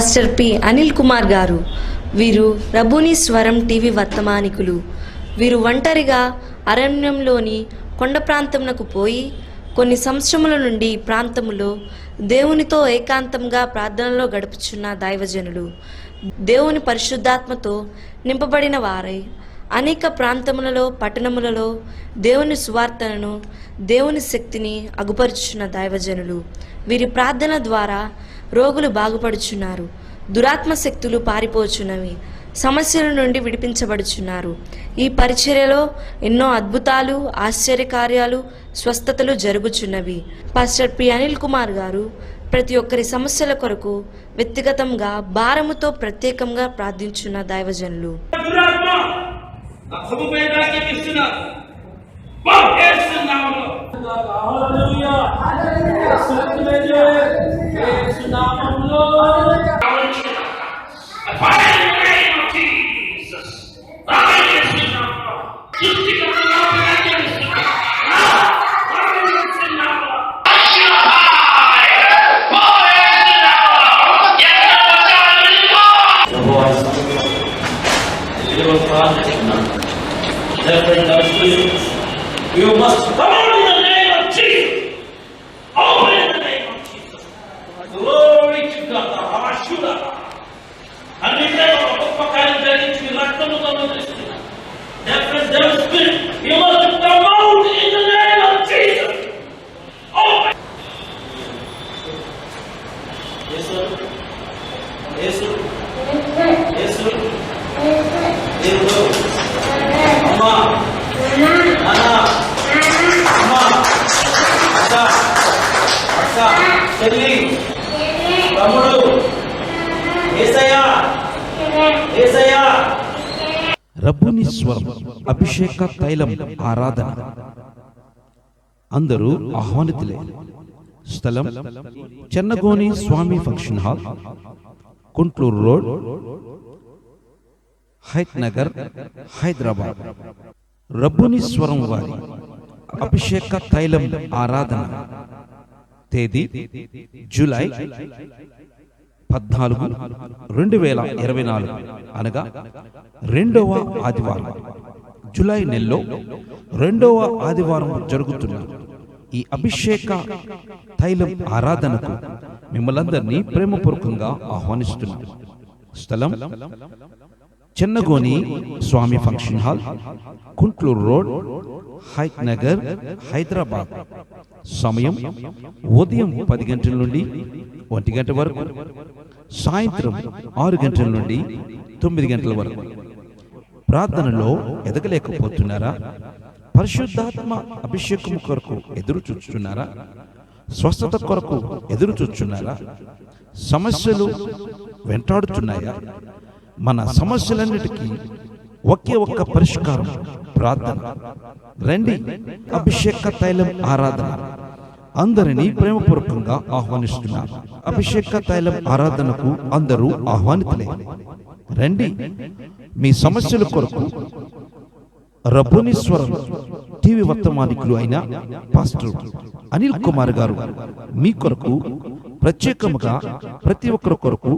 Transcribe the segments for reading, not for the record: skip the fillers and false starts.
Pastor P Anil Kumar గారు. వీరు రబ్బూని స్వరం టీవీ వర్తమానికులు. వీరు ఒంటరిగా అరణ్యంలోని కొండ ప్రాంతమునకు పోయి కొన్ని సంవత్సరముల నుండి ఈ ప్రాంతములో దేవునితో ఏకాంతంగా ప్రార్థనలో గడుపుచున్న దైవజనులు. దేవుని పరిశుద్ధాత్మతో నింపబడిన వారై అనేక ప్రాంతములలో పట్టణములలో దేవుని సువార్తలను దేవుని శక్తిని అగుపరుచున్న దైవజనులు. వీరి ప్రార్థన ద్వారా రోగులు బాగుపడుచున్నారు, దురాత్మ శక్తులు పారిపోచున్నవి, సమస్యల నుండి విడిపించబడుచున్నారు. ఈ పరిచర్యలో ఎన్నో అద్భుతాలు, ఆశ్చర్యకార్యాలు, స్వస్థతలు జరుగుచున్నవి. పాస్టర్ పి అనిల్ కుమార్ గారు ప్రతి ఒక్కరి సమస్యల కొరకు వ్యక్తిగతంగా భారముతో ప్రత్యేకంగా ప్రార్థించున్న దైవజనులు. You must come out in the name of Jesus. Open in the name of Jesus. Glory to God. Hallelujah. And in the name of God, you must come out in the name of Jesus. Open. Yes, sir. Yes, sir. Yes, sir. Yes, sir. Mama. Nana. Mama. Akka. Akka. Shelly. Ramudu. Yesaya. Yesaya. రబ్బూని స్వరం అభిషేక తైలం ఆరాధన. అందరూ ఆహ్వానితులే. స్థలం Chennagoni Swamy function hall, Kuntloor road, Hayath Nagar, Hyderabad. రబ్బూని స్వరం వారి అభిషేక తైలం ఆరాధన తేదీ జూలై 14, 2024 అనగా రెండవ ఆదివారం, జూలై నెలలో రెండవ ఆదివారం జరుగుతున్న ఈ అభిషేక తైలం ఆరాధనకు మిమ్మల్ందరినీ ప్రేమపూర్వకంగా ఆహ్వానిస్తున్నాం. స్థలం Chennagoni Swamy function hall, Kuntloor road, Hayath Nagar, Hyderabad. సమయం ఉదయం 10 గంటల నుండి 1 గంట వరకు, సాయంత్రం 6 గంటల నుండి 9 గంటల వరకు. ప్రార్థనలో ఎదగలేకపోతున్నారా? పరిశుద్ధాత్మ అభిషేకం కొరకు ఎదురు చూస్తున్నారా? స్వస్థత కొరకు ఎదురు చూస్తున్నారా? సమస్యలు వెంటాడుతున్నాయా? మన సమస్యలన్నిటికీ ఒకే ఒక్క పరిష్కారం ప్రార్థన. రండి, అభిషేక తైలం ఆరాధన. అందరినీ ప్రేమపూర్వకంగా ఆహ్వానిస్తున్నారు. అభిషేక తైలం ఆరాధనకు అందరూ ఆహ్వానితులే. రండి, మీ సమస్యల కొరకు రబ్బూని స్వరం టీవీ వర్తమానికులు అయిన పాస్టర్ అనిల్ కుమార్ గారు మీ కొరకు ప్రత్యేకముగా ప్రతి ఒక్కరి కొరకు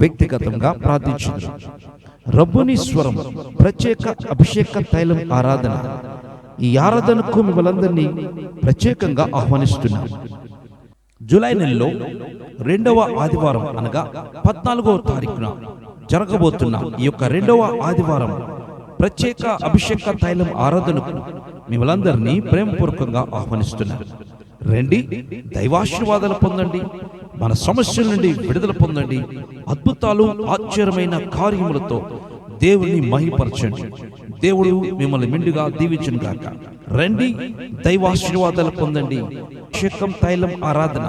వ్యక్తిగతంగా ప్రార్థించారు. రబ్బూని స్వరం ప్రత్యేక అభిషేక తైలం ఆరాధన. ఈ ఆరాధనకు మిమ్మల్ందరినీ ప్రత్యేకంగా ఆహ్వానిస్తున్నాం. జూలై నెలలో రెండవ ఆదివారం అనగా 14వ తారీఖున జరగబోతున్న ఈ యొక్క రెండవ ఆదివారం ప్రత్యేక అభిషేక తైలం ఆరాధనకు మిమ్మల్ందరినీ ప్రేమపూర్వకంగా ఆహ్వానిస్తున్నారు. రండి, దైవాశీర్వాదాలు పొందండి, మన సమస్యల నుండి విడుదల పొందండి, అద్భుతాలు ఆశ్చర్యమైన కార్యములతో దేవుని మహిమపరచండి. దేవుడు మిమ్మల్ని మెండుగా దీవించును గాక. రండి, దైవాశీర్వాదాలు పొందండి. అభిషేకం తైలం ఆరాధన.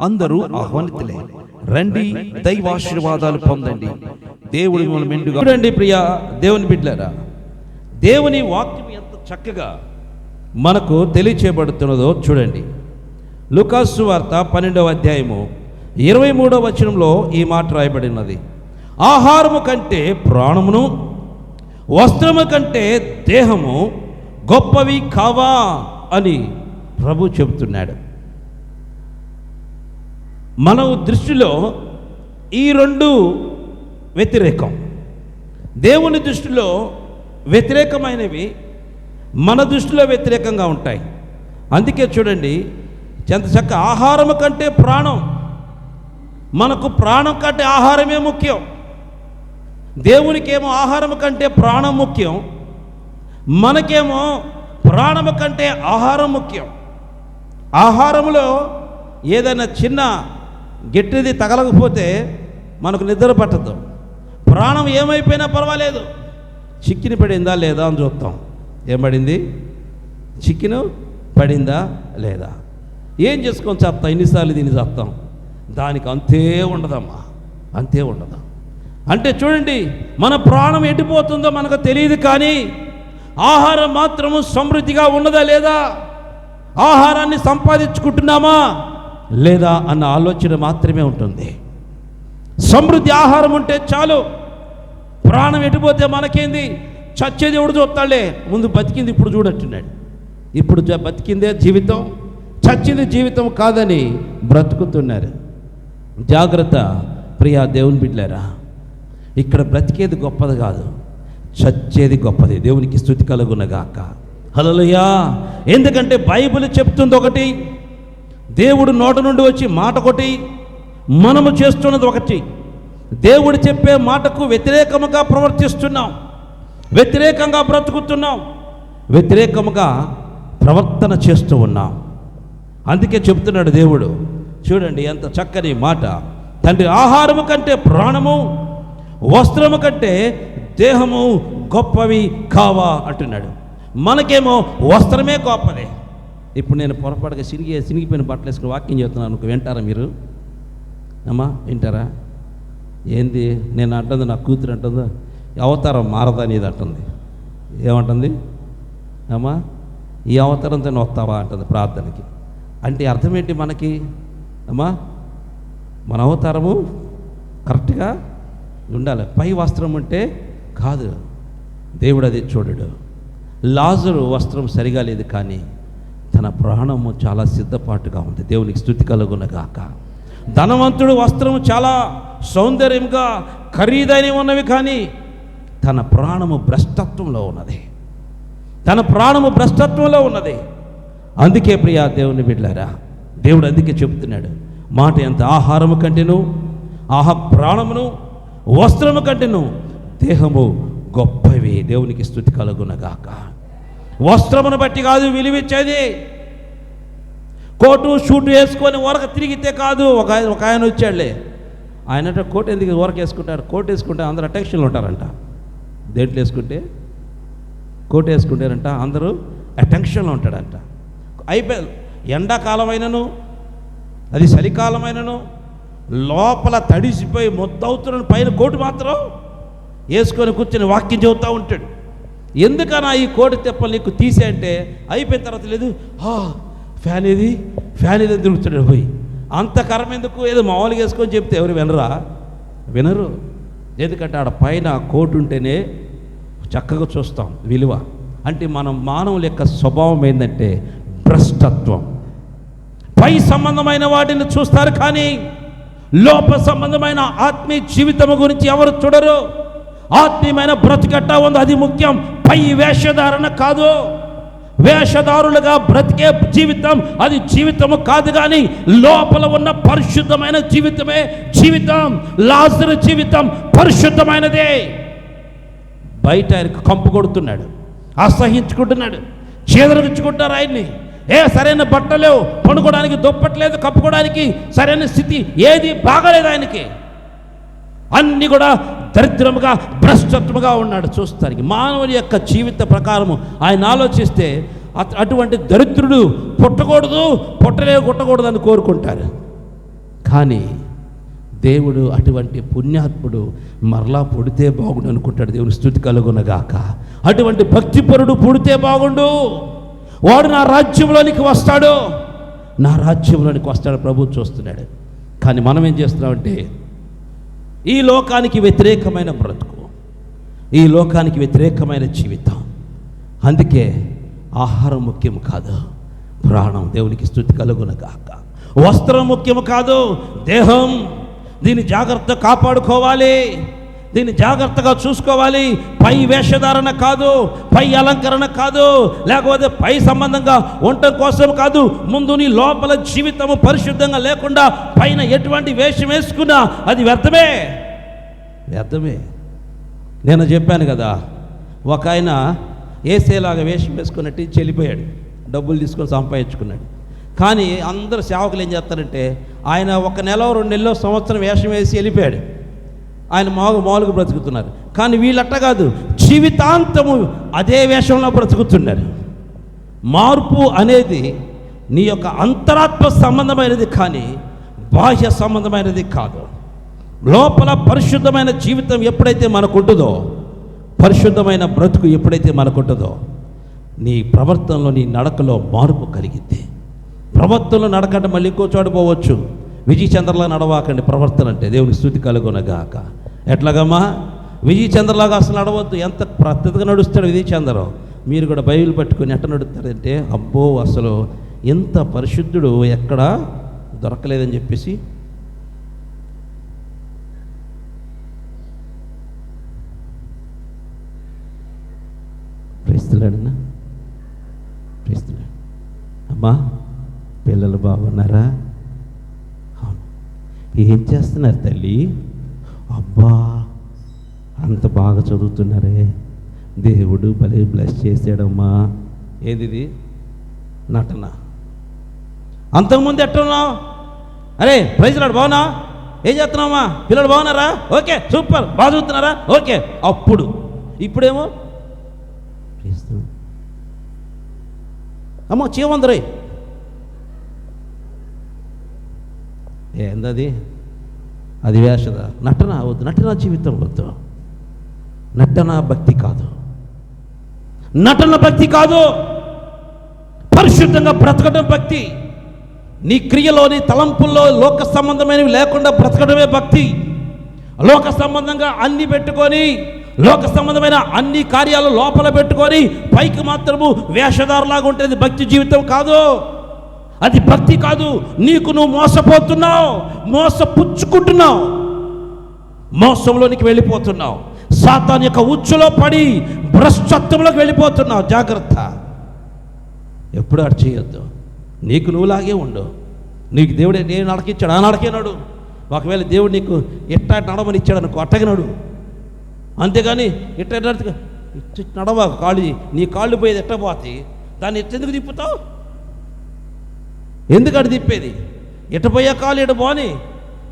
అందరూ ఆహ్వానితులే. రండి, దైవాశీర్వాదాలు పొందండి. దేవుడు మిమ్మల్ని మెండుగా. చూడండి ప్రియ దేవుని బిడ్డలారా, దేవుని వాక్యం ఎంత చక్కగా మనకు తెలియచేయబడుతున్నదో చూడండి. లూకాసు వార్త 12వ అధ్యాయము 23వ వచనంలో ఈ మాట రాయబడినది. ఆహారము కంటే ప్రాణమును, వస్త్రము కంటే దేహము గొప్పవి కావా అని ప్రభు చెబుతున్నాడు. మన దృష్టిలో ఈ రెండు వ్యతిరేకం. దేవుని దృష్టిలో వ్యతిరేకమైనవి మన దృష్టిలో వ్యతిరేకంగా ఉంటాయి. అందుకే చూడండి, ఎంత చక్క ఆహారము కంటే ప్రాణం, మనకు ప్రాణం కంటే ఆహారమే ముఖ్యం. దేవునికేమో ఆహారము కంటే ప్రాణం ముఖ్యం, మనకేమో ప్రాణము కంటే ఆహారం ముఖ్యం. ఆహారంలో ఏదైనా చిన్న గట్టిది తగలకపోతే మనకు నిద్ర పట్టదు. ప్రాణం ఏమైపోయినా పర్వాలేదు, చిక్కిని పడిందా లేదా అని చూస్తాం. ఏం పడింది? చిక్కిను పడిందా లేదా. ఏం చేసుకొని చెప్తాం? ఎన్నిసార్లు దీన్ని చెప్తాం? దానికి అంతే ఉండదమ్మా, అంతే ఉండదు. అంటే చూడండి, మన ప్రాణం ఎట్టిపోతుందో మనకు తెలియదు, కానీ ఆహారం మాత్రము సమృద్ధిగా ఉన్నదా లేదా, ఆహారాన్ని సంపాదించుకుంటున్నామా లేదా అన్న ఆలోచన మాత్రమే ఉంటుంది. సమృద్ధి ఆహారం ఉంటే చాలు. ప్రాణం ఎట్టిపోతే మనకేంది? చచ్చేది ఎవడు చూస్తాడులే, ముందు బతికింది ఇప్పుడు చూడట్టున్నాడు. ఇప్పుడు బతికిందే జీవితం, చచ్చింది జీవితం కాదని బ్రతుకుతున్నారు. జాగ్రత్త ప్రియా దేవుని బిడ్డలారా, ఇక్కడ బ్రతికేది గొప్పది కాదు, చచ్చేది గొప్పది. దేవునికి స్తుతి కలుగునగాక. హల్లెలూయా. ఎందుకంటే బైబిల్ చెప్తుంది ఒకటి, దేవుడు నోట నుండి వచ్చి మాట ఒకటి, మనము చేస్తున్నది ఒకటి. దేవుడు చెప్పే మాటకు వ్యతిరేకముగా ప్రవర్తిస్తున్నాం, వ్యతిరేకంగా బ్రతుకుతున్నాం, వ్యతిరేకముగా ప్రవర్తన చేస్తూ ఉన్నాం. అందుకే చెప్తున్నాడు దేవుడు, చూడండి ఎంత చక్కని మాట. తండ్రి, ఆహారము కంటే ప్రాణము, వస్త్రము కంటే దేహము గొప్పవి కావా అంటున్నాడు. మనకేమో వస్త్రమే గొప్పదే. ఇప్పుడు నేను పొరపాటుగా సినిగిపోయిన బట్టలు వేసుకుని వాక్యం చెప్తున్నాను, వింటారా మీరు? అమ్మా వింటారా? ఏంది నేను అంటుంది, నా కూతురు అంటుందో అవతారం మారదనేది అంటుంది. ఏమంటుంది? అమ్మా ఈ అవతారంతో వస్తావా అంటుంది ప్రార్థనకి. అంటే అర్థం ఏంటి మనకి? అమ్మా మన అవతారము కరెక్ట్గా ఉండాలి. పై వస్త్రం అంటే కాదు, దేవుడు అది చూడడు. లాజరు వస్త్రం సరిగా లేదు, కానీ తన ప్రాణము చాలా సిద్ధపాటుగా ఉంది. దేవునికి స్తుతి కలుగునగాక. ధనవంతుడు వస్త్రము చాలా సౌందర్యంగా ఖరీదైనవి ఉన్నవి, కానీ తన ప్రాణము భ్రష్టత్వంలో ఉన్నది, తన ప్రాణము భ్రష్టత్వంలో ఉన్నది. అందుకే ప్రియా దేవుని బిడ్డలారా, దేవుడు అందుకే చెబుతున్నాడు మాట, ఎంత ఆహారము కంటేను ప్రాణమును వస్త్రము కంటేను దేహము గొప్పవి. దేవునికి స్తుతి కలుగునగాక. వస్త్రమును బట్టి కాదు విలువిచ్చేది, కోటు షూటు వేసుకొని ఊరక తిరిగితే కాదు. ఒక ఆయన వచ్చాడులే, ఆయన కోట్ ఎందుకు ఊరక వేసుకుంటారు? కోట్ వేసుకుంటే అందరూ అటెన్షన్లో ఉంటారంట. దేంట్లో వేసుకుంటే? కోట్ వేసుకుంటారంట, అందరూ అటెన్షన్లో ఉంటాడంట. అయిపోయి ఎండాకాలమైనను అది చలికాలమైనను లోపల తడిసిపోయి మొత్తవుతున్న పైన కోటు మాత్రం వేసుకొని కూర్చొని వాక్యం చెబుతూ ఉంటాడు. ఎందుకన్నా ఈ కోటు తెప్పలు నీకు తీసే అంటే, అయిపోయిన తర్వాత లేదు ఫ్యాన్ ఏది తిరుగుతాడు పోయి. అంత కర్మ ఎందుకు? ఏదో మామూలుగా వేసుకొని చెప్తే ఎవరు వినరు. ఎందుకంటే ఆడ పైన కోటు ఉంటేనే చక్కగా చూస్తాం విలువ. అంటే మనం మానవుల యొక్క స్వభావం ఏంటంటే భ్రష్టత్వం. పై సంబంధమైన వాటిని చూస్తారు, కానీ లోప సంబంధమైన ఆత్మీయ జీవితం గురించి ఎవరు చూడరు. ఆత్మీయమైన బ్రతికట్టా ఉంది, అది ముఖ్యం. పై వేషధారణ కాదు. వేషధారులుగా బ్రతికే జీవితం అది జీవితము కాదు, కానీ లోపల ఉన్న పరిశుద్ధమైన జీవితమే జీవితం. లాజరు జీవితం పరిశుద్ధమైనదే. బయట ఆయనకు కంపు కొడుతున్నాడు, అసహించుకుంటున్నాడు, చేదరించుకుంటారు ఆయన్ని. సరైన బట్టలేవు, పనుకోవడానికి దుప్పట్లేదు, కప్పుకోవడానికి సరైన స్థితి ఏది బాగలేదు ఆయనకి. అన్నీ కూడా దరిద్రముగా భ్రష్టత్వముగా ఉన్నాడు చూస్తానికి. మానవుని యొక్క జీవిత ప్రకారము ఆయన ఆలోచిస్తే అటువంటి దరిద్రుడు పుట్టకూడదు, పుట్టకూడదు అని కోరుకుంటారు. కానీ దేవుడు అటువంటి పుణ్యాత్ముడు మరలా పుడితే బాగుండు అనుకుంటాడు. దేవుని స్తుతి కలుగునగాక. అటువంటి భక్తిపరుడు పుడితే బాగుండు, వాడు నా రాజ్యంలోనికి వస్తాడు, ప్రభు చూస్తున్నాడు. కానీ మనం ఏం చేస్తున్నామంటే ఈ లోకానికి వ్యతిరేకమైన బ్రతుకు, ఈ లోకానికి వ్యతిరేకమైన జీవితం. అందుకే ఆహారం ముఖ్యం కాదు, ప్రాణం. దేవునికి స్తుతి కలుగునగాక. వస్త్రం ముఖ్యం కాదు, దేహం. దీన్ని జాగ్రత్తగా కాపాడుకోవాలి, దీన్ని జాగ్రత్తగా చూసుకోవాలి. పై వేషధారణ కాదు, పై అలంకరణ కాదు, లేకపోతే పై సంబంధంగా ఉండటం కోసం కాదు. ముందు నీ లోపల జీవితము పరిశుద్ధంగా లేకుండా పైన ఎటువంటి వేషం వేసుకున్నా అది వ్యర్థమే. నేను చెప్పాను కదా, ఒక ఆయన ఏసేలాగా వేషం వేసుకున్నట్టు చెల్లిపోయాడు, డబ్బులు తీసుకొని సంపాదించుకున్నాడు. కానీ అందరూ సేవకులు ఏం చేస్తారంటే, ఆయన 1 నెల 2 నెలలో సంవత్సరం వేషం వేసి వెళ్ళిపోయాడు, ఆయన మామూలుగా బ్రతుకుతున్నారు. కానీ వీళ్ళట్ట కాదు, జీవితాంతము అదే వేషంలో బ్రతుకుతున్నారు. మార్పు అనేది నీ యొక్క అంతరాత్మ సంబంధమైనది కానీ బాహ్య సంబంధమైనది కాదు. లోపల పరిశుద్ధమైన జీవితం ఎప్పుడైతే మనకుంటుందో, పరిశుద్ధమైన బ్రతుకు ఎప్పుడైతే మనకుంటుందో, నీ ప్రవర్తనలో, నీ నడకలో మార్పు కలిగింది. ప్రవర్తనలో నడకంటే మళ్ళీ ఇంకో చోట పోవచ్చు. విజయ్ చంద్రలా నడవాకండి ప్రవర్తన అంటే. దేవునికి స్తుతి కలుగునగాక. ఎట్లాగమ్మా? విజయ్ చంద్రలాగా అసలు నడవద్దు. ఎంత పద్ధతిగా నడుస్తాడు విజయ్ చంద్రం. మీరు కూడా బైబిల్ పట్టుకొని ఎట్లా నడుస్తారంటే, అబ్బో అసలు ఎంత పరిశుద్ధుడు ఎక్కడా దొరకలేదని చెప్పేసి ప్రేస్తున్నాడన్నా. అమ్మా, పిల్లలు బాగున్నారా? ఏం చేస్తున్నారు తల్లి? అబ్బా అంత బాగా చదువుతున్నారే, దేవుడు భలే బ్లెస్ చేసాడమ్మా. ఏది నటన. అంతకుముందు ఎట్టున్నావు? అరే ప్రైజ్ లాడు, బాగున్నా? ఏం చేస్తున్నావమ్మా? పిల్లలు బాగున్నారా? ఓకే సూపర్, బాగా చదువుతున్నారా? ఓకే. అప్పుడు ఇప్పుడేమో అమ్మో చీవందరై ఏందది? అది వేషద నటన వద్దు, నటన జీవితం వద్దు. నటన భక్తి కాదు, నటన భక్తి కాదు. పరిశుద్ధంగా బ్రతకడం భక్తి. నీ క్రియలోని తలంపుల్లో లోక సంబంధమైనవి లేకుండా బ్రతకడమే భక్తి. లోక సంబంధంగా అన్ని పెట్టుకొని, లోక సంబంధమైన అన్ని కార్యాలు లోపల పెట్టుకొని పైకి మాత్రము వేషధారులాగా ఉంటుంది భక్తి జీవితం కాదు. అది భక్తి కాదు. నీకు నువ్వు మోసపోతున్నావు, మోసపుచ్చుకుంటున్నావు, మోసంలోనికి వెళ్ళిపోతున్నావు, సాతాను యొక్క ఉచ్చులో పడి భ్రష్టత్వంలోకి వెళ్ళిపోతున్నావు. జాగ్రత్త, ఎప్పుడు అటు చేయొద్దు. నీకు నువ్వులాగే ఉండు. నీకు దేవుడు ఏ నడకిచ్చాడు ఆ నడకే నడు. ఒకవేళ దేవుడు నీకు ఎట్టా నడమని ఇచ్చాడు అనుకో, అట్టగే నడు. అంతేగాని ఇట్ట నడవా. కాళ్ళు, నీ కాళ్ళు పోయేది ఎట్ట పోతాయి, దాన్ని ఎట్టెందుకు తిప్పుతావు? ఎందుకు అటు తిప్పేది? ఎట పోయే కాలు ఎట పోని.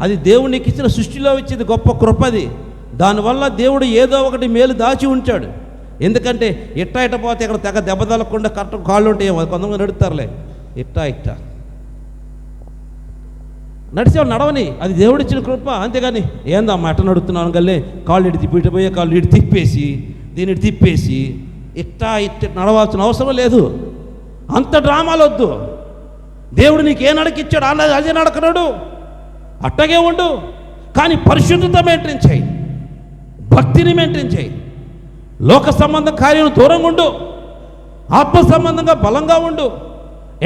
అది దేవుడు నీకు ఇచ్చిన సృష్టిలో ఇచ్చింది గొప్ప కృపది. దానివల్ల దేవుడు ఏదో ఒకటి మేలు దాచి ఉంచాడు. ఎందుకంటే ఇట్ట పోతే ఇక్కడ తెగ దెబ్బ తగలకుండా కరెక్ట్ కాళ్ళు ఉంటాయి. కొంతమంది నడుస్తారులే, ఇట్ట నడిచేవాళ్ళు నడవని. అది దేవుడు ఇచ్చిన కృప. అంతేగాని ఏందమ్మా ఎట్ట నడుస్తున్నాను గల్లే, కాళ్ళు ఇటు తిప్పి, ఇటు పోయే కాళ్ళు ఇటు తిప్పేసి, దీన్ని ఇటు తిప్పేసి ఇట్ట నడవాల్సిన అవసరం లేదు. అంత డ్రామాలు వద్దు. దేవుడు నీకు ఏ నడకిచ్చాడు అదే నడకనడు, అట్టగే ఉండు. కానీ పరిశుద్ధత మెయింటైన్ చేయి, భక్తిని మెయింటైన్ చేయి. లోక సంబంధ కార్యం దూరంగా ఉండు, ఆత్మ సంబంధంగా బలంగా ఉండు.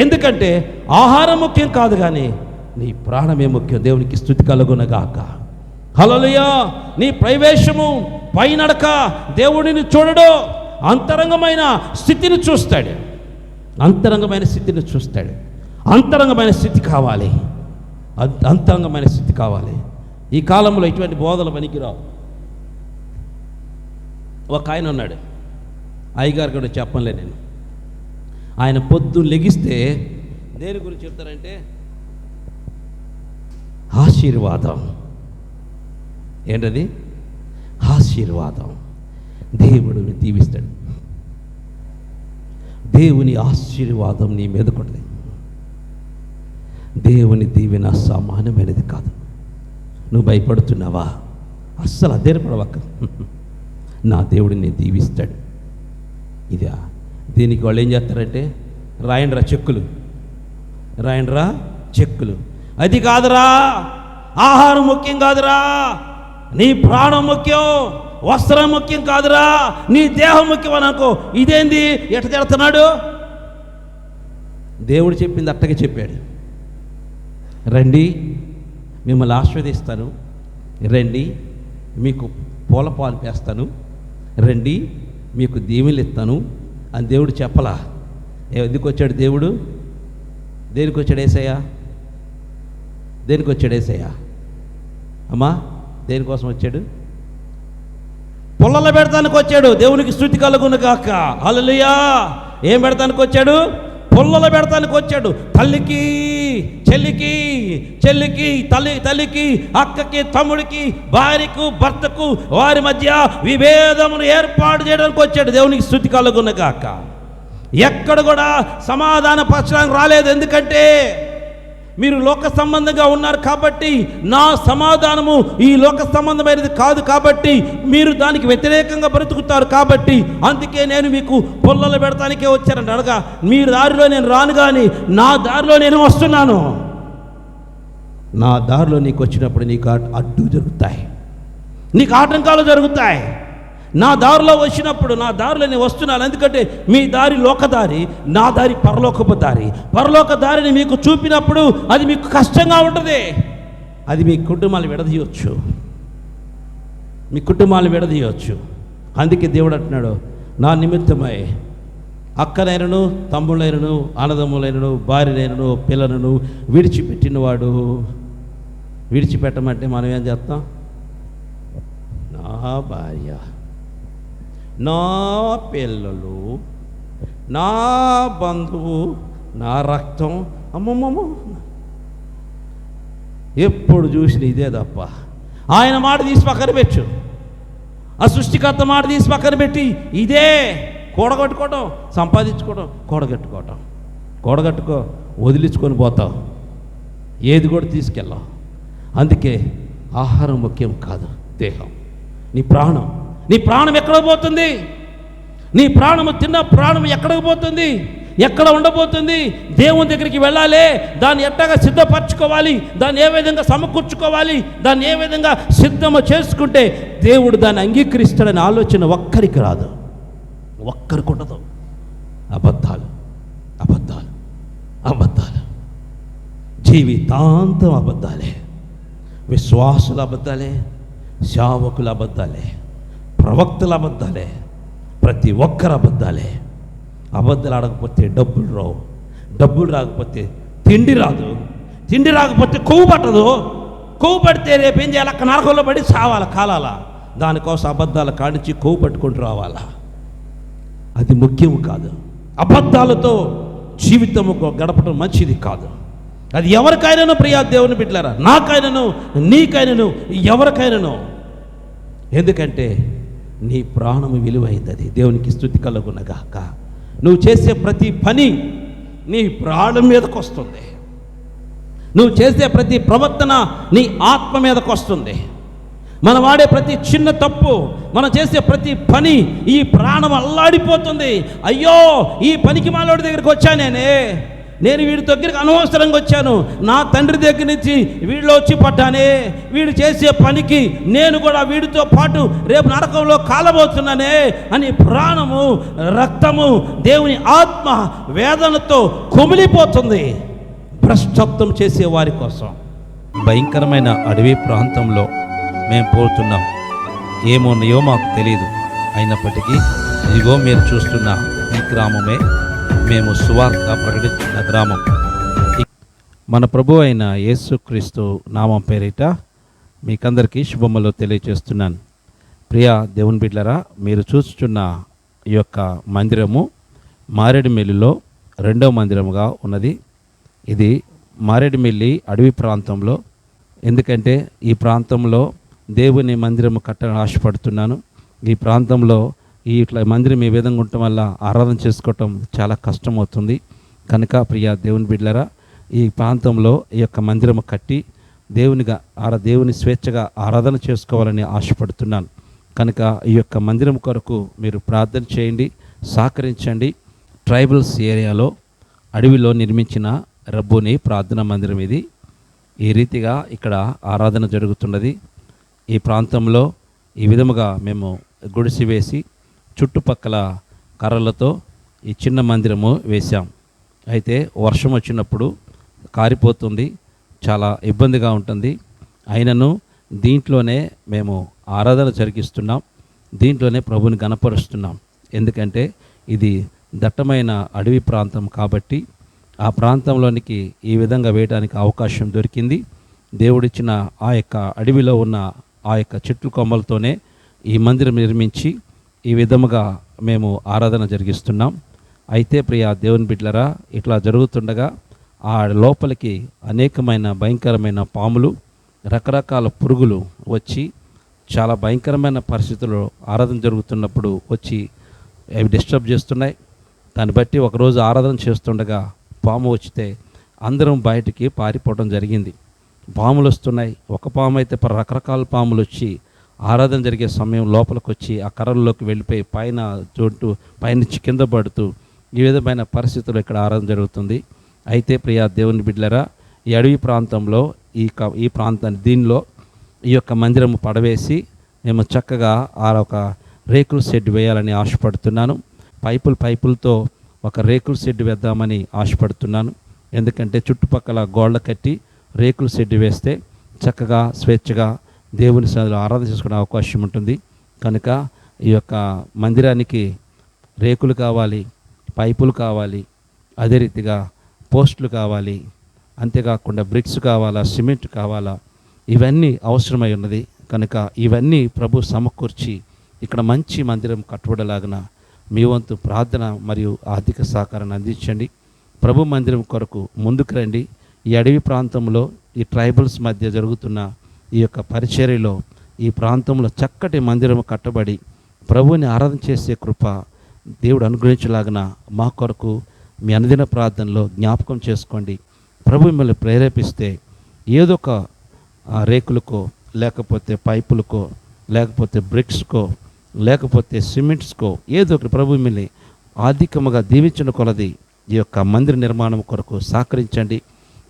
ఎందుకంటే ఆహారం ముఖ్యం కాదు, కానీ నీ ప్రాణమే ముఖ్యం. దేవునికి స్తుతి కలుగునగాక. హల్లెలూయా. నీ ప్రవేశము పైనడక దేవుడిని చూడడు, అంతరంగమైన స్థితిని చూస్తాడు. అంతరంగమైన స్థితిని చూస్తాడు. అంతరంగమైన స్థితి కావాలి, అంతరంగమైన స్థితి కావాలి. ఈ కాలంలో ఇటువంటి బోధలు పనికిరావు. ఒక ఆయన ఉన్నాడు, అయ్యగారు కూడా చెప్పలే నేను. ఆయన పొద్దున్న లెగిస్తే దేని గురించి చెప్తారంటే ఆశీర్వాదం. ఏంటది? ఆశీర్వాదం. దేవుడిని దీవిస్తాడు. దేవుని ఆశీర్వాదం నీ మీద కొట్టది. దేవుని దీవెన సామాన్యమైనది కాదు. నువ్వు భయపడుతున్నావా? అస్సలు అధైర్యపడవక్క. నా దేవుడిని దీవిస్తాడు. ఇదా దీనికి వాళ్ళు ఏం చేస్తారంటే, రాయండ్రా చెక్కులు, రాయండ్రా చెక్కులు. అది కాదురా, ఆహారం ముఖ్యం కాదురా, నీ ప్రాణం ముఖ్యం, వస్త్రం ముఖ్యం కాదురా, నీ దేహం ముఖ్యం అని అనుకో. ఇదేంది ఎట తిడుతున్నాడు? దేవుడు చెప్పింది అట్టగే చెప్పాడు. రండి మిమ్మల్ని ఆశీర్వదిస్తాను, రండి మీకు పూల పాలు పేస్తాను, రండి మీకు దీవెనలు ఇస్తాను అని దేవుడు చెప్పలా. ఎందుకు వచ్చాడు దేవుడు? దేనికి వచ్చాడు యేసయ్య? దేనికి వచ్చాడు యేసయ్య? అమ్మా, దేనికోసం వచ్చాడు? పుల్లలు పెడతానికి వచ్చాడు. దేవునికి స్తుతి కలుగును గాక. హల్లెలూయా. ఏం పెడతానికి వచ్చాడు? పుల్లలు పెడతానికి వచ్చాడు. తల్లికి చెల్లికి, చెల్లికి తల్లికి, అక్కకి తమ్ముడికి, భార్యకు భర్తకు వారి మధ్య విభేదమును ఏర్పాటు చేయడానికి వచ్చాడు. దేవునికి స్తుతి కలుగును గాక. ఎక్కడ కూడా సమాధాన పరచడానికి రాలేదు. ఎందుకంటే మీరు లోక సంబంధంగా ఉన్నారు కాబట్టి, నా సమాధానము ఈ లోక సంబంధమైనది కాదు కాబట్టి మీరు దానికి వ్యతిరేకంగా బ్రతుకుతారు కాబట్టి, అందుకే నేను మీకు పొల్లలు పెడతానికే వచ్చానండి. అనగా మీ దారిలో నేను రాను, కానీ నా దారిలో నేను వస్తున్నాను. నా దారిలో నీకు వచ్చినప్పుడు నీకు అడ్డు జరుగుతాయి, నీకు ఆటంకాలు జరుగుతాయి. నా దారిలో వచ్చినప్పుడు, నా దారిలో నేను వస్తున్నాను. ఎందుకంటే మీ దారి లోకదారి, నా దారి పరలోకపు దారి. పరలోక దారిని మీకు చూపినప్పుడు అది మీకు కష్టంగా ఉంటుంది. అది మీ కుటుంబాలు విడదీయవచ్చు, మీ కుటుంబాలు విడదీయవచ్చు. అందుకే దేవుడు అంటున్నాడు, నా నిమిత్తమై అక్కనైనను, తమ్ముళ్ళైనను, అన్నదమ్ములైనను, భార్యనైనను, పిల్లలను విడిచిపెట్టినవాడు. విడిచిపెట్టమంటే మనం ఏం చేస్తాం? నా భార్య, నా పిల్లలు, నా బంధువు, నా రక్తం, అమ్మమ్మమ్మ, ఎప్పుడు చూసిన ఇదే తప్ప. ఆయన మాట తీసి పక్కన పెట్టు, ఆ సృష్టికర్త మాట తీసి పక్కన పెట్టి ఇదే కూడగట్టుకోవటం, సంపాదించుకోవడం, కూడగట్టుకో, వదిలించుకొని పోతావు, ఏది కూడా తీసుకెళ్ళావు. అందుకే ఆహారం ముఖ్యం కాదు, దేహం. నీ ప్రాణం ఎక్కడ పోతుంది? నీ ప్రాణము తిన్న ప్రాణం ఎక్కడికి పోతుంది? ఎక్కడ ఉండబోతుంది? దేవుని దగ్గరికి వెళ్ళాలి. దాన్ని ఎట్టగా సిద్ధపరచుకోవాలి, దాన్ని ఏ విధంగా సమకూర్చుకోవాలి, దాన్ని ఏ విధంగా సిద్ధము చేసుకుంటే దేవుడు దాన్ని అంగీకరిస్తాడని ఆలోచన ఒక్కరికి రాదు, ఒక్కరికి ఉండదు. అబద్ధాలు, అబద్ధాలు, అబద్ధాలు, జీవితాంతం అబద్ధాలే. విశ్వాసుల అబద్ధాలే, సేవకుల అబద్ధాలే, ప్రవక్తల అబద్ధాలే, ప్రతి ఒక్కరు అబద్ధాలే. అబద్ధాలు ఆడకపోతే డబ్బులు రావు, డబ్బులు రాకపోతే తిండి రాదు, తిండి రాకపోతే కొవ్వు పట్టదు, కొవ్వు పడితే రేపేం చేయాలి? అక్కడ నరకంలో పడి చావాలా, కాలాలా? దానికోసం అబద్ధాలు కానించి కొవ్వు పట్టుకుంటూ రావాలా? అది ముఖ్యం కాదు. అబద్ధాలతో జీవితము గడపడం మంచిది కాదు. అది ఎవరికైనాను, ప్రియా దేవుని బిడ్డలారా, నాకైనాను, నీకైనాను, ఎవరికైనాను. ఎందుకంటే నీ ప్రాణము విలువైంది. అది దేవునికి స్తుతి కలుగునగాక. నువ్వు చేసే ప్రతి పని నీ ప్రాణం మీదకు వస్తుంది. నువ్వు చేసే ప్రతి ప్రవర్తన నీ ఆత్మ మీదకు వస్తుంది. మనం వాడే ప్రతి చిన్న తప్పు, మనం చేసే ప్రతి పని ఈ ప్రాణం అల్లాడిపోతుంది. అయ్యో, ఈ పనికి మాలోడి దగ్గరికి వచ్చానేనే, నేను వీడి దగ్గరికి అనవసరంగా వచ్చాను, నా తండ్రి దగ్గర నుంచి వీడిలో వచ్చి పడ్డానే, వీడు చేసే పనికి నేను కూడా వీడితో పాటు రేపు నరకంలో కాలబోతున్నానే అని ప్రాణము, రక్తము, దేవుని ఆత్మ వేదనతో కుమిలిపోతుంది. భ్రష్టత్వం చేసే వారి కోసం భయంకరమైన అడవి ప్రాంతంలో మేము పోతున్నాం. ఏమున్నాయో మాకు తెలియదు. అయినప్పటికీ ఇదిగో మీరు చూస్తున్న ఈ గ్రామమే మేము సువార్త ప్రకటించిన గ్రామం. మన ప్రభు అయిన యేసుక్రీస్తు నామం పేరిట మీకందరికీ శుభములు తెలియజేస్తున్నాను. ప్రియ దేవుని బిడ్డలారా, మీరు చూస్తున్న ఈ యొక్క మందిరము మారేడుమిల్లిలో 2వ మందిరముగా ఉన్నది. ఇది మారేడుమిల్లి అడవి ప్రాంతంలో, ఎందుకంటే ఈ ప్రాంతంలో దేవుని మందిరము కట్టాలని ఆశపడుతున్నాను. ఈ ప్రాంతంలో ఇట్లా మందిరం ఈ విధంగా ఉండటం వల్ల ఆరాధన చేసుకోవటం చాలా కష్టమవుతుంది. కనుక ప్రియ దేవుని బిడ్డలారా, ఈ ప్రాంతంలో ఈ యొక్క మందిరము కట్టి దేవుని స్వేచ్ఛగా ఆరాధన చేసుకోవాలని ఆశపడుతున్నాను. కనుక ఈ యొక్క మందిరం కొరకు మీరు ప్రార్థన చేయండి, సహకరించండి. ట్రైబల్స్ ఏరియాలో అడవిలో నిర్మించిన రబ్బుని ప్రార్థనా మందిరం ఇది. ఈ రీతిగా ఇక్కడ ఆరాధన జరుగుతున్నది. ఈ ప్రాంతంలో ఈ విధముగా మేము గుడిసి వేసి చుట్టుపక్కల కర్రలతో ఈ చిన్న మందిరము వేశాం. అయితే వర్షం వచ్చినప్పుడు కారిపోతుంది, చాలా ఇబ్బందిగా ఉంటుంది. అయినను దీంట్లోనే మేము ఆరాధన జరిగిస్తున్నాం, దీంట్లోనే ప్రభుని గణపరుస్తున్నాం. ఎందుకంటే ఇది దట్టమైన అడవి ప్రాంతం కాబట్టి ఆ ప్రాంతంలోనికి ఈ విధంగా వేయడానికి అవకాశం దొరికింది. దేవుడిచ్చిన ఆ యొక్క అడవిలో ఉన్న ఆ యొక్క చెట్ల కొమ్మలతోనే ఈ మందిరం నిర్మించి ఈ విధముగా మేము ఆరాధన జరిగిస్తున్నాం. అయితే ప్రియ దేవుని బిడ్డలారా, ఇట్లా జరుగుతుండగా ఆ లోపలికి అనేకమైన భయంకరమైన పాములు, రకరకాల పురుగులు వచ్చి చాలా భయంకరమైన పరిస్థితుల్లో ఆరాధన జరుగుతున్నప్పుడు వచ్చి అవి డిస్టర్బ్ చేస్తున్నాయి. దాన్ని బట్టి ఒకరోజు ఆరాధన చేస్తుండగా పాము వచ్చితే అందరం బయటికి పారిపోవడం జరిగింది. పాములు వస్తున్నాయి. ఒక పాము అయితే రకరకాల పాములు వచ్చి ఆరాధన జరిగే సమయం లోపలికి వచ్చి ఆ కర్రల్లోకి వెళ్ళిపోయి పైన చోటు పైనుంచి కింద పడుతూ ఈ విధమైన పరిస్థితుల్లో ఇక్కడ ఆరాధన జరుగుతుంది. అయితే ప్రియ దేవుని బిడ్డలారా, ఈ అడవి ప్రాంతంలో ఈ ప్రాంతాన్ని దీనిలో ఈ యొక్క మందిరము పడవేసి మేము చక్కగా ఆ ఒక రేకుల షెడ్ వేయాలని ఆశపడుతున్నాను. పైపులతో ఒక రేకుల షెడ్ వేద్దామని ఆశపడుతున్నాను. ఎందుకంటే చుట్టుపక్కల గోళ్ళ కట్టి రేకుల షెడ్ వేస్తే చక్కగా స్వేచ్ఛగా దేవుని సన్నిధిలో ఆరాధన చేసుకునే అవకాశం ఉంటుంది. కనుక ఈ యొక్క మందిరానికి రేకులు కావాలి, పైపులు కావాలి, అదే రీతిగా పోస్టులు కావాలి, అంతేకాకుండా బ్రిక్స్ కావాలా, సిమెంట్ కావాలా, ఇవన్నీ అవసరమై ఉన్నది. కనుక ఇవన్నీ ప్రభు సమకూర్చి ఇక్కడ మంచి మందిరం కట్టుబడలాగిన మీ వంతు ప్రార్థన మరియు ఆర్థిక సహకారాన్ని అందించండి. ప్రభు మందిరం కొరకు ముందుకు రండి. ఈ అడవి ప్రాంతంలో ఈ ట్రైబల్స్ మధ్య జరుగుతున్న ఈ యొక్క పరిచర్యలో ఈ ప్రాంతంలో చక్కటి మందిరం కట్టబడి ప్రభువుని ఆరాధన చేసే కృప దేవుడు అనుగ్రహించలాగిన మా కొరకు మీ అనుదిన ప్రార్థనలో జ్ఞాపకం చేసుకోండి. ప్రభు మిమ్మల్ని ప్రేరేపిస్తే ఏదో ఒక రేకులకో, లేకపోతే పైపులకో, లేకపోతే బ్రిక్స్కో, లేకపోతే సిమెంట్స్కో ఏదో ఒకటి ప్రభు మిమ్మల్ని ఆర్థికముగా దీవించిన కొలది ఈ యొక్క మందిర నిర్మాణం కొరకు సహకరించండి.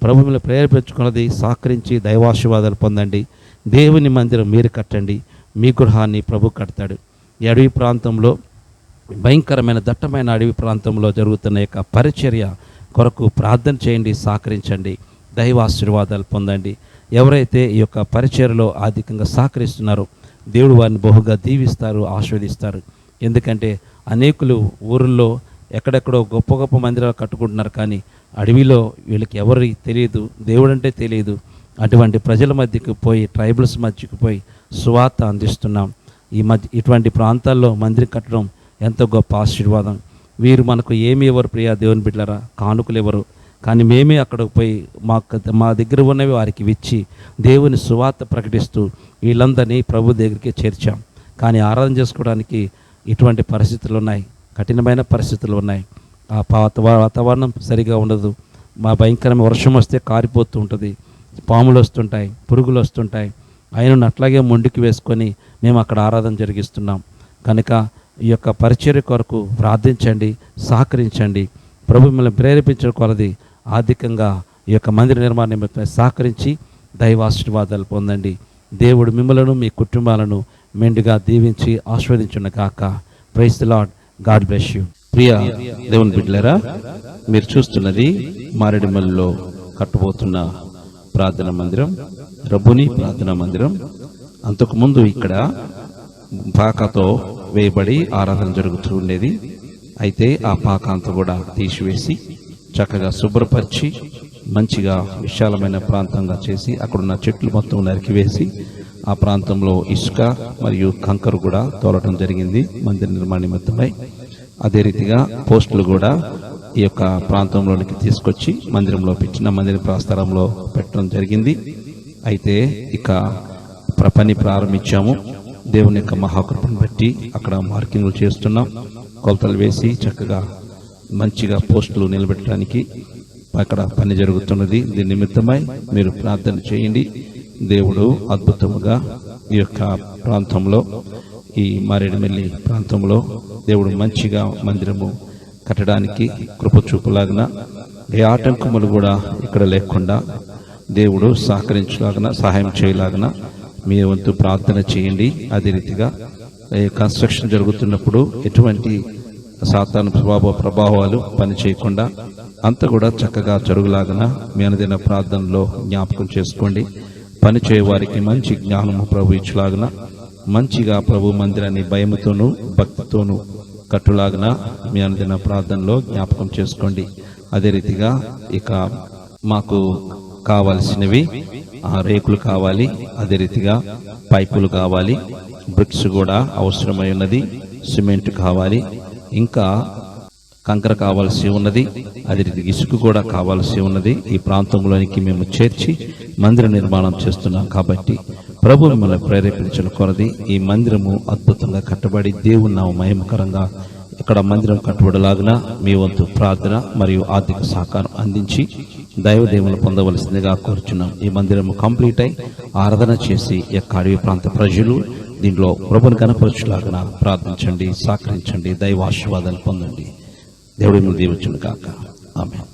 ప్రభు మిమ్మల్ని ప్రేరేపించుకున్నది సహకరించి దైవాశీర్వాదాలు పొందండి. దేవుని మందిరం మీరు కట్టండి, మీ గృహాన్ని ప్రభు కడతాడు. ఈ అడవి ప్రాంతంలో భయంకరమైన దట్టమైన అడవి ప్రాంతంలో జరుగుతున్న యొక్క పరిచర్య కొరకు ప్రార్థన చేయండి, సహకరించండి, దైవాశీర్వాదాలు పొందండి. ఎవరైతే ఈ యొక్క పరిచర్యలో అధికంగా సహకరిస్తున్నారో దేవుడు వారిని బహుగా దీవిస్తారు, ఆశీర్వదిస్తారు. ఎందుకంటే అనేకులు ఊరిలో ఎక్కడెక్కడో గొప్ప గొప్ప మందిరాలు కట్టుకుంటున్నారు, కానీ అడవిలో వీళ్ళకి ఎవరికి తెలియదు, దేవుడు అంటే తెలియదు. అటువంటి ప్రజల మధ్యకు పోయి, ట్రైబల్స్ మధ్యకు పోయి సువార్త అందిస్తున్నాం. ఇటువంటి ప్రాంతాల్లో మందిరం కట్టడం ఎంతో గొప్ప ఆశీర్వాదం. వీరు మనకు ఏమి ఎవరు ప్రియా దేవుని బిడ్డలారా, కానుకలు ఎవరు, కానీ మేమే అక్కడికి పోయి మా దగ్గర ఉన్నవి వారికి ఇచ్చి దేవుని సువార్త ప్రకటిస్తూ వీళ్ళందరినీ ప్రభు దగ్గరికి చేర్చాం. కానీ ఆరాధన చేసుకోవడానికి ఇటువంటి పరిస్థితులు ఉన్నాయి, కఠినమైన పరిస్థితులు ఉన్నాయి. ఆ వాతావరణం సరిగా ఉండదు. మా భయంకరమైన వర్షం వస్తే కారిపోతూ ఉంటుంది, పాములు వస్తుంటాయి, పురుగులు వస్తుంటాయి. ఆయనను అట్లాగే మొండికి వేసుకొని మేము అక్కడ ఆరాధన జరిగిస్తున్నాం. కనుక ఈ యొక్క పరిచర్య కొరకు ప్రార్థించండి, సహకరించండి. ప్రభు మిమ్మల్ని ప్రేరేపించిన కొలది ఆర్థికంగా ఈ యొక్క మందిర నిర్మాణ నిమిత్తమై సహకరించి దైవాశీర్వాదాలు పొందండి. దేవుడు మిమ్మలను మీ కుటుంబాలను మెండుగా దీవించి ఆశీర్వదించును గాక. Praise the lord. God bless you. ప్రియ దేవుని బిడ్డలారా, మీరు చూస్తున్నది మారేడుమల్లిలో కట్టబోతున్న ప్రార్థనా మందిరం, రబ్బుని ప్రార్థనా మందిరం. అంతకుముందు ఇక్కడ పాకతో వేయబడి ఆరాధన జరుగుతూ ఉండేది. అయితే ఆ పాక అంతా కూడా తీసివేసి చక్కగా శుభ్రపరిచి మంచిగా విశాలమైన ప్రాంతంగా చేసి అక్కడున్న చెట్లు మొత్తం నరికివేసి ఆ ప్రాంతంలో ఇసుక మరియు కంకర కూడా తోలటం జరిగింది మందిర నిర్మాణ నిమిత్తమై. అదే రీతిగా పోస్టులు కూడా ఈ యొక్క ప్రాంతంలోనికి తీసుకొచ్చి మందిరంలో పెట్టిన మందిర ప్రాస్థలంలో పెట్టడం జరిగింది. అయితే ఇక పని ప్రారంభించాము. దేవుని యొక్క మహాకృపను బట్టి అక్కడ మార్కింగ్లు చేస్తున్నాం, కొలతలు వేసి చక్కగా మంచిగా పోస్టులు నిలబెట్టడానికి అక్కడ పని జరుగుతున్నది. దీని నిమిత్తమై మీరు ప్రార్థన చేయండి. దేవుడు అద్భుతముగా ఈ యొక్క ప్రాంతంలో, ఈ మారేడుమిల్లి ప్రాంతంలో దేవుడు మంచిగా మందిరము కట్టడానికి కృప చూపులాగిన, ఏ ఆటంకములు కూడా ఇక్కడ లేకుండా దేవుడు సహకరించలాగిన, సహాయం చేయలాగిన మీ వంతు ప్రార్థన చేయండి. అదే రీతిగా కన్స్ట్రక్షన్ జరుగుతున్నప్పుడు ఎటువంటి సాతాను ప్రభావాలు పని చేయకుండా అంతా కూడా చక్కగా జరుగులాగిన మీ అనుదిన ప్రార్థనలో జ్ఞాపకం చేసుకోండి. పని చేయవారికి మంచి జ్ఞానము ప్రభు ఇచ్చులాగున, మంచిగా ప్రభు మందిరాన్ని భయముతోనూ భక్తితోనూ కట్టులాగున మీ అనుదిన ప్రార్థనలో జ్ఞాపకం చేసుకోండి. అదే రీతిగా ఇక మాకు కావాల్సినవి రేకులు కావాలి, అదే రీతిగా పైపులు కావాలి, బ్రిక్స్ కూడా అవసరమై ఉన్నది, సిమెంట్ కావాలి, ఇంకా కంకర కావాల్సి ఉన్నది, అదే రీతిగా ఇసుక కూడా కావాల్సి ఉన్నది. ఈ ప్రాంతంలోనికి మేము చేర్చి మందిర నిర్మాణం చేస్తున్నాం కాబట్టి ప్రభు మిమ్మల్ని ప్రేరేపించిన కొరది ఈ మందిరము అద్భుతంగా కట్టబడి దేవుని నామ మహిమకరంగా ఇక్కడ మందిరం కట్టబడలాగున మీ వంతు ప్రార్థన మరియు ఆర్థిక సహకారం అందించి దైవదేవులు పొందవలసిందిగా కోరుచున్నాం. ఈ మందిరం కంప్లీట్ అయి ఆరాధన చేసి యొక్క అడవి ప్రాంత ప్రజలు దీంట్లో ప్రభుని కనపరచులాగున ప్రార్థించండి, సహకరించండి, దైవ ఆశీర్వాదాలు పొందండి. దేవుడి మీద దీవించును కాక. ఆమేన్.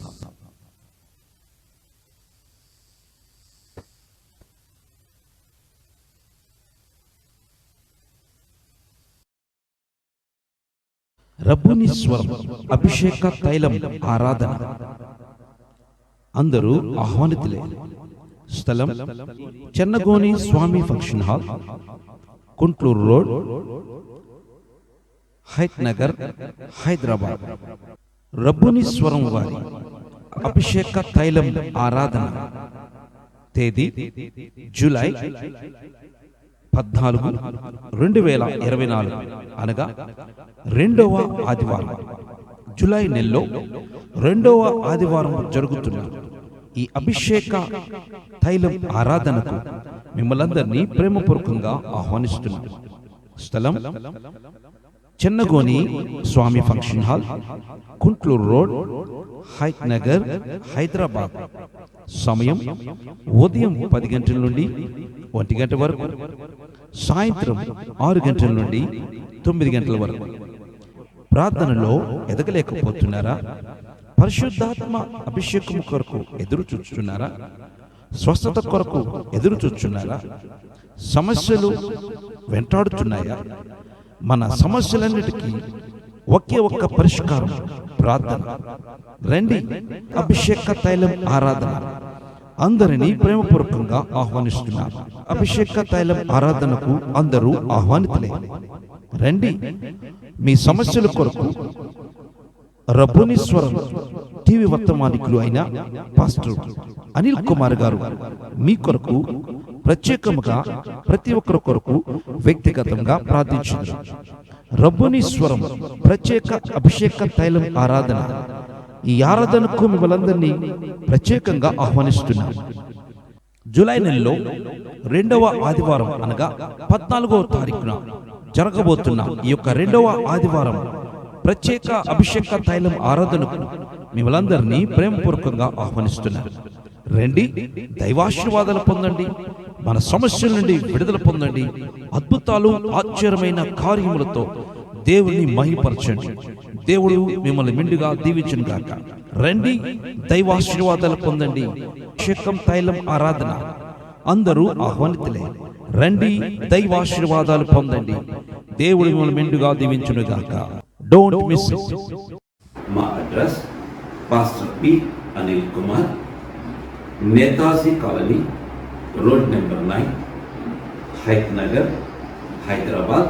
రబ్బుని స్వరం అభిషేక తైలం ఆరాధన. అందరూ ఆహ్వానితులే. స్థలం Chennagoni Swamy function hall, Kuntloor road, Hayath Nagar, Hyderabad. రబ్బుని స్వరం వారి అభిషేక తైలం ఆరాధన తేదీ జూలై 14, 2024 అనగా రెండవ ఆదివారం, జూలై నెలలో రెండవ ఆదివారం జరుగుతున్న ఈ అభిషేక తైలం ఆరాధనకు మిమ్మల్ందరినీ ప్రేమపూర్వకంగా ఆహ్వానిస్తున్నాం. స్థలం Chennagoni Swamy function hall, Kuntloor road, Hayath Nagar, Hyderabad. సమయం ఉదయం 10 గంటల నుండి 1 గంట వరకు, సాయంత్రం 6 గంటల నుండి 9 గంటల వరకు. ప్రార్థనలో ఎదగలేకపోతున్నారా? పరిశుద్ధాత్మ అభిషేకం కొరకు ఎదురు చూస్తున్నారా? స్వస్థత కొరకు ఎదురు చూస్తున్నారా? సమస్యలు వెంటాడుతున్నాయా? మన సమస్యలన్నిటికీ ఒకే ఒక్క పరిష్కారం ప్రార్థన. రండి, అభిషేక తైలం ఆరాధన. అందరినీ ప్రేమపూర్వకంగా ఆహ్వానిస్తున్నారు. అభిషేక తైలం ఆరాధనకు అందరూ ఆహ్వానితులే. రండి, మీ సమస్యల కొరకు రబ్బుని స్వరం టీవీ వర్తమానికులు అయిన పాస్టర్ అనిల్ కుమార్ గారు మీ కొరకు ప్రత్యేకముగా ప్రతి ఒక్కరి కొరకు వ్యక్తిగతంగా ప్రార్థించారు. రబ్బుని స్వరం ప్రత్యేక అభిషేక తైలం ఆరాధన. ఈ ఆరాధనకు మిమ్మల్ందరినీ ప్రత్యేకంగా ఆహ్వానిస్తున్నాం. జూలై నెలలో రెండవ ఆదివారం అనగా 14వ తారీఖున జరగబోతున్న ఈ యొక్క రెండవ ఆదివారం ప్రత్యేక అభిషేక తైలం ఆరాధనకు మిమ్మల్ందరినీ ప్రేమపూర్వకంగా ఆహ్వానిస్తున్నారు. రండి, దైవాశీర్వాదాలు పొందండి, మన సమస్యల నుండి విడుదల పొందండి, అద్భుతాలు ఆశ్చర్యమైన కార్యములతో దేవుని మహిమపరచండి. దేవుడు మిమ్మల్ని మెండుగా దీవించును గాక. రండి, దైవాశీర్వాదాలు పొందండి. అభిషేకం తైలం ఆరాధన అందరూ ఆహ్వానితులే. రండి, దైవాశీర్వాదాలు పొందండి. దేవుడు మిమ్మల్ని మెండుగా దీవించును గాక. Don't miss it. మా address pastor P Anil Kumar, Netaji colony, road number 9, Hayath Nagar, Hyderabad,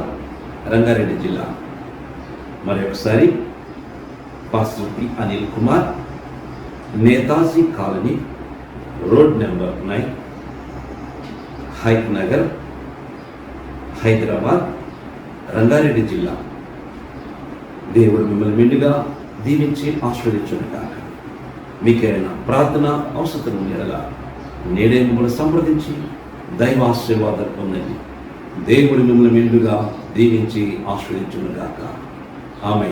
Rangareddy జిల్లా. మరొకసారి pastor P Anil Kumar, Netaji colony, road number 9, Hayath Nagar, Hyderabad, Rangareddy జిల్లా. దేవుడు మిమ్మల్ని మెండుగా దీవించి ఆశీర్వదించును గాక. మీకైనా ప్రార్థన అవసరం ఉండేలా నేడే మిమ్మల్ని సంప్రదించి దైవాశీర్వాదాలు పొందండి. దేవుడు మిమ్మల్ని మెండుగా దీవించి ఆశీర్వదించును గాక. ఆమేన్.